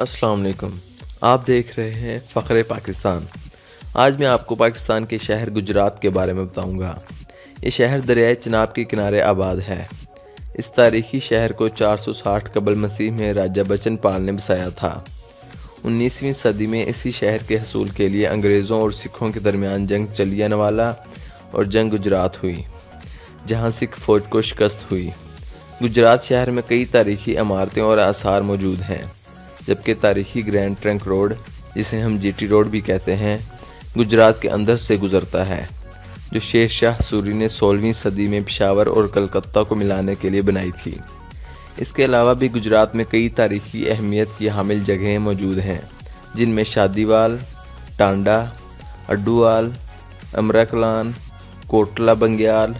السلام علیکم، آپ دیکھ رہے ہیں فخر پاکستان۔ آج میں آپ کو پاکستان کے شہر گجرات کے بارے میں بتاؤں گا۔ یہ شہر دریائے چناب کے کنارے آباد ہے۔ اس تاریخی شہر کو 460 قبل مسیح میں راجہ بچن پال نے بسایا تھا۔ 19ویں صدی میں اسی شہر کے حصول کے لیے انگریزوں اور سکھوں کے درمیان جنگ جلیانوالہ اور جنگ گجرات ہوئی، جہاں سکھ فوج کو شکست ہوئی۔ گجرات شہر میں کئی تاریخی عمارتیں اور آثار موجود ہیں، جبکہ تاریخی گرینڈ ٹرنک روڈ، جسے ہم جی ٹی روڈ بھی کہتے ہیں، گجرات کے اندر سے گزرتا ہے، جو شیر شاہ سوری نے 16ویں صدی میں پشاور اور کلکتہ کو ملانے کے لیے بنائی تھی۔ اس کے علاوہ بھی گجرات میں کئی تاریخی اہمیت کی حامل جگہیں موجود ہیں، جن میں شادی وال، ٹانڈا، اڈوال، امرکلان، کوٹلہ بنگیال،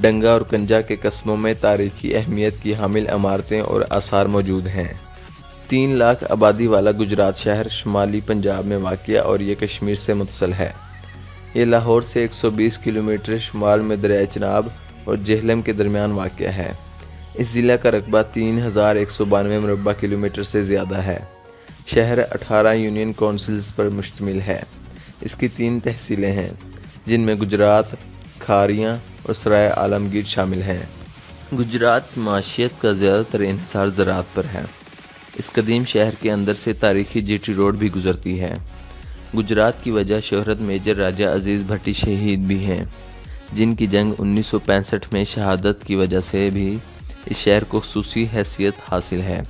ڈنگا اور کنجا کے قصبوں میں تاریخی اہمیت کی حامل عمارتیں اور آثار موجود ہیں۔ 3 لاکھ آبادی والا گجرات شہر شمالی پنجاب میں واقع اور یہ کشمیر سے متصل ہے۔ یہ لاہور سے 120 کلومیٹر شمال میں دریائے چناب اور جہلم کے درمیان واقع ہے۔ اس ضلع کا رقبہ 3192 مربع کلومیٹر سے زیادہ ہے۔ شہر 18 یونین کونسلز پر مشتمل ہے۔ اس کی 3 تحصیلیں ہیں، جن میں گجرات، کھاریاں اور سرائے عالمگیر شامل ہیں۔ گجرات کی معیشت کا زیادہ تر انحصار زراعت پر ہے۔ اس قدیم شہر کے اندر سے تاریخی جی ٹی روڈ بھی گزرتی ہے۔ گجرات کی وجہ شہرت میجر راجہ عزیز بھٹی شہید بھی ہیں، جن کی جنگ 1965 میں شہادت کی وجہ سے بھی اس شہر کو خصوصی حیثیت حاصل ہے۔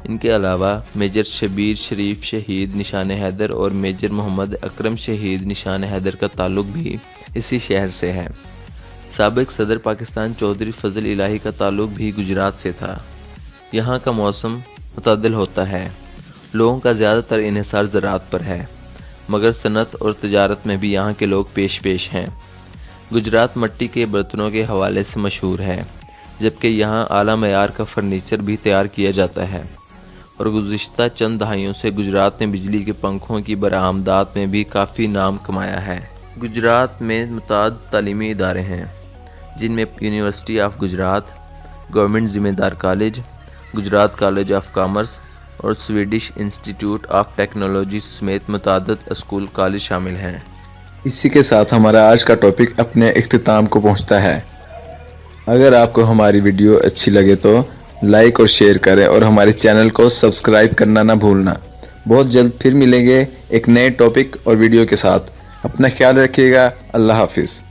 ان کے علاوہ میجر شبیر شریف شہید نشان حیدر اور میجر محمد اکرم شہید نشان حیدر کا تعلق بھی اسی شہر سے ہے۔ سابق صدر پاکستان چودھری فضل الہی کا تعلق بھی گجرات سے تھا۔ یہاں کا موسم معتدل ہوتا ہے۔ لوگوں کا زیادہ تر انحصار زراعت پر ہے، مگر صنعت اور تجارت میں بھی یہاں کے لوگ پیش ہیں۔ گجرات مٹی کے برتنوں کے حوالے سے مشہور ہے، جبکہ یہاں اعلیٰ معیار کا فرنیچر بھی تیار کیا جاتا ہے، اور گزشتہ چند دہائیوں سے گجرات نے بجلی کے پنکھوں کی برآمدات میں بھی کافی نام کمایا ہے۔ گجرات میں متعدد تعلیمی ادارے ہیں، جن میں یونیورسٹی آف گجرات، گورنمنٹ ذمہ دار college, Gujarat college of commerce اور سویڈش انسٹی ٹیوٹ آف ٹیکنالوجی سمیت متعدد اسکول کالج شامل ہیں۔ اسی کے ساتھ ہمارا آج کا ٹاپک اپنے اختتام کو پہنچتا ہے۔ اگر آپ کو ہماری ویڈیو اچھی لگے تو لائک اور شیئر کریں اور ہمارے چینل کو سبسکرائب کرنا نہ بھولنا۔ بہت جلد پھر ملیں گے ایک نئے ٹاپک اور ویڈیو کے ساتھ۔ اپنا خیال رکھیے گا۔ اللہ حافظ۔